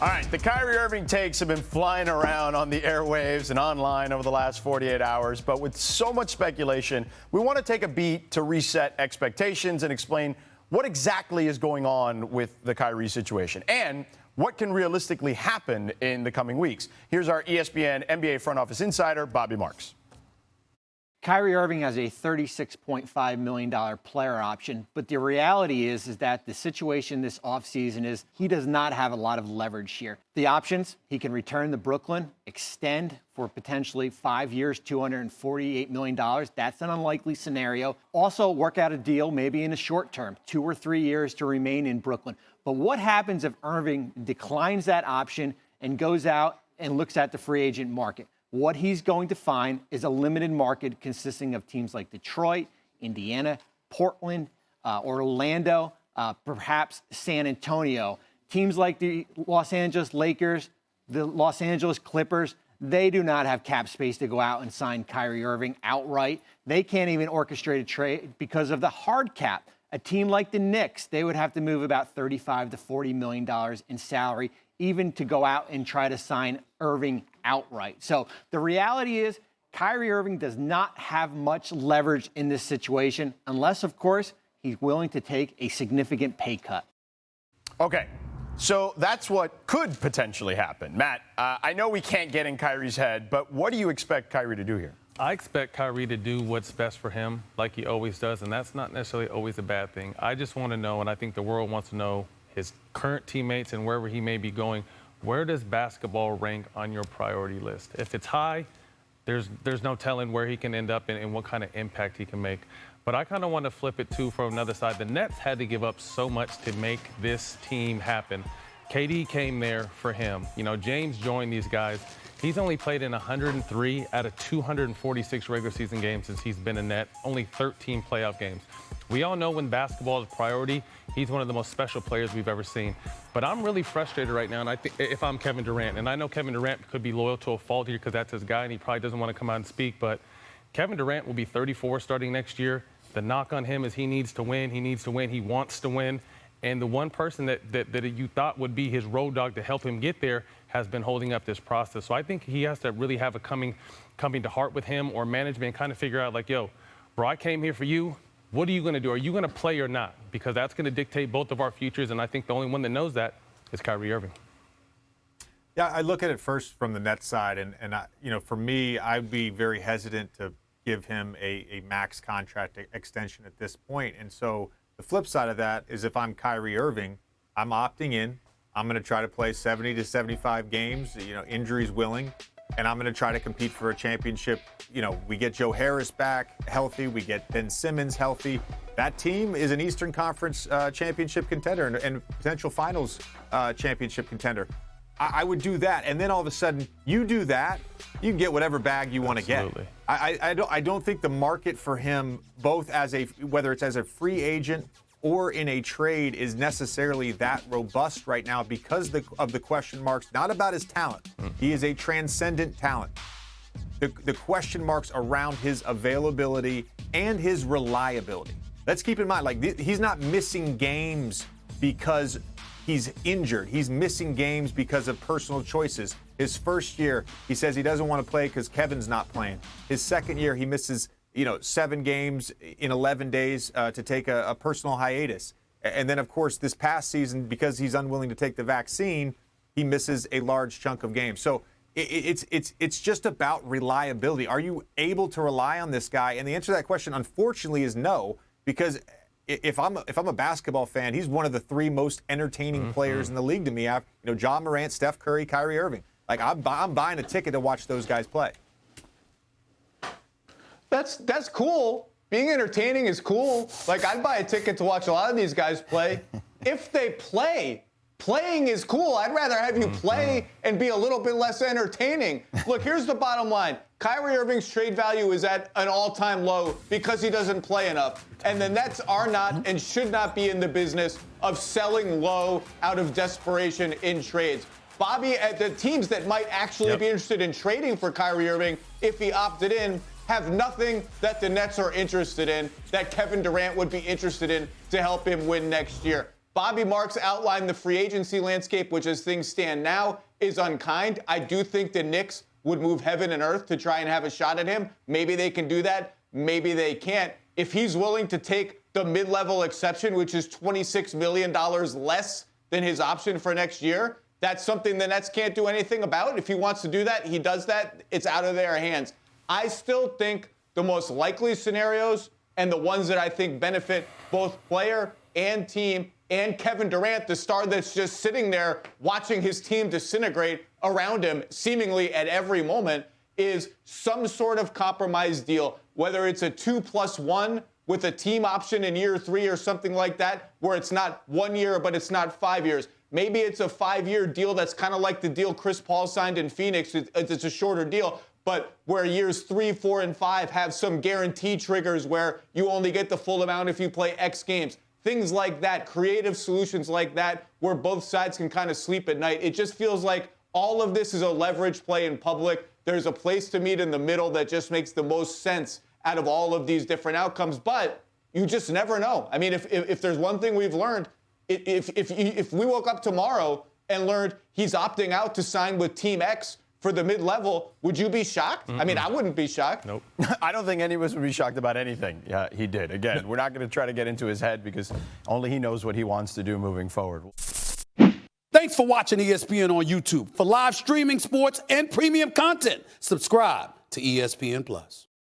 All right, the Kyrie Irving takes have been flying around on the airwaves and online over the last 48 hours. But with so much speculation, we want to take a beat to reset expectations and explain what exactly is going on with the Kyrie situation and what can realistically happen in the coming weeks. Here's our ESPN NBA front office insider, Bobby Marks. Kyrie Irving has a $36.5 million player option, but the reality is that the situation this offseason is he does not have a lot of leverage here. The options, he can return to Brooklyn, extend for potentially 5 years, $248 million. That's an unlikely scenario. Also, work out a deal maybe in the short term, 2 or 3 years to remain in Brooklyn. But what happens if Irving declines that option and goes out and looks at the free agent market? What he's going to find is a limited market consisting of teams like Detroit, Indiana, Portland, Orlando, perhaps San Antonio. Teams like the Los Angeles Lakers, the Los Angeles Clippers, they do not have cap space to go out and sign Kyrie Irving outright. They can't even orchestrate a trade because of the hard cap. A team like the Knicks, they would have to move about $35 to $40 million in salary even to go out and try to sign Irving outright. So the reality is Kyrie Irving does not have much leverage in this situation unless, of course, he's willing to take a significant pay cut. Okay, so that's what could potentially happen. Matt, I know we can't get in Kyrie's head, but what do you expect Kyrie to do here? I expect Kyrie to do what's best for him, like he always does, and that's not necessarily always a bad thing. I just want to know, and I think the world wants to know, his current teammates and wherever he may be going, where does basketball rank on your priority list? If it's high, there's no telling where he can end up and what kind of impact he can make. But I kind of want to flip it, too, from another side. The Nets had to give up so much to make this team happen. KD came there for him. You know, James joined these guys. He's only played in 103 out of 246 regular season games since he's been a Net, only 13 playoff games. We all know when basketball is a priority, he's one of the most special players we've ever seen. But I'm really frustrated right now, and I think if I'm Kevin Durant, and I know Kevin Durant could be loyal to a fault here because that's his guy, and he probably doesn't want to come out and speak, but Kevin Durant will be 34 starting next year. The knock on him is he needs to win. He needs to win. He wants to win. And the one person that you thought would be his road dog to help him get there has been holding up this process. So I think he has to really have a coming to heart with him or management and kind of figure out, like, yo, bro, I came here for you. What are you going to do? Are you going to play or not? Because that's going to dictate both of our futures, and I think the only one that knows that is Kyrie Irving. Yeah, I look at it first from the Nets side, and I, you know, for me, I'd be very hesitant to give him a max contract extension at this point. And so the flip side of that is if I'm Kyrie Irving, I'm opting in. I'm going to try to play 70 to 75 games, you know, injuries willing, and I'm going to try to compete for a championship. You know, we get Joe Harris back healthy. We get Ben Simmons healthy. That team is an Eastern Conference championship contender and potential finals championship contender. I would do that. And then all of a sudden, you do that, you can get whatever bag you want to get. I don't think the market for him, both as whether it's as a free agent or in a trade, is necessarily that robust right now because of the question marks, not about his talent. He is a transcendent talent. The question marks around his availability and his reliability. Let's keep in mind, like, he's not missing games because he's injured. He's missing games because of personal choices. His first year, he says he doesn't want to play because Kevin's not playing. His second year, he misses 7 games in 11 days to take a personal hiatus. And then, of course, this past season, because he's unwilling to take the vaccine, he misses a large chunk of games. So it's just about reliability. Are you able to rely on this guy? And the answer to that question, unfortunately, is no, because if I'm a basketball fan, he's one of the 3 most entertaining players in the league to me. Ja Morant, Steph Curry, Kyrie Irving. Like, I'm buying a ticket to watch those guys play. That's cool. Being entertaining is cool. Like, I'd buy a ticket to watch a lot of these guys play. If they play, playing is cool. I'd rather have you play and be a little bit less entertaining. Look, here's the bottom line. Kyrie Irving's trade value is at an all-time low because he doesn't play enough. And the Nets are not and should not be in the business of selling low out of desperation in trades. Bobby, the teams that might actually be interested in trading for Kyrie Irving, if he opted in, have nothing that the Nets are interested in, that Kevin Durant would be interested in to help him win next year. Bobby Marks outlined the free agency landscape, which as things stand now is unkind. I do think the Knicks would move heaven and earth to try and have a shot at him. Maybe they can do that. Maybe they can't. If he's willing to take the mid-level exception, which is $26 million less than his option for next year, that's something the Nets can't do anything about. If he wants to do that, he does that. It's out of their hands. I still think the most likely scenarios and the ones that I think benefit both player and team and Kevin Durant, the star that's just sitting there watching his team disintegrate around him seemingly at every moment, is some sort of compromise deal, whether it's a 2+1 with a team option in year 3 or something like that, where it's not 1 year, but it's not 5 years. Maybe it's a 5-year deal that's kind of like the deal Chris Paul signed in Phoenix. It's a shorter deal, but where years 3, 4, and 5 have some guarantee triggers where you only get the full amount if you play X games. Things like that, creative solutions like that, where both sides can kind of sleep at night. It just feels like all of this is a leverage play in public. There's a place to meet in the middle that just makes the most sense out of all of these different outcomes. But you just never know. I mean, if there's one thing we've learned, if we woke up tomorrow and learned he's opting out to sign with Team X for the mid-level, would you be shocked? I mean, I wouldn't be shocked. Nope. I don't think any of us would be shocked about anything he did. Again, we're not going to try to get into his head because only he knows what he wants to do moving forward. Thanks for watching ESPN on YouTube. For live streaming, sports, and premium content, subscribe to ESPN+.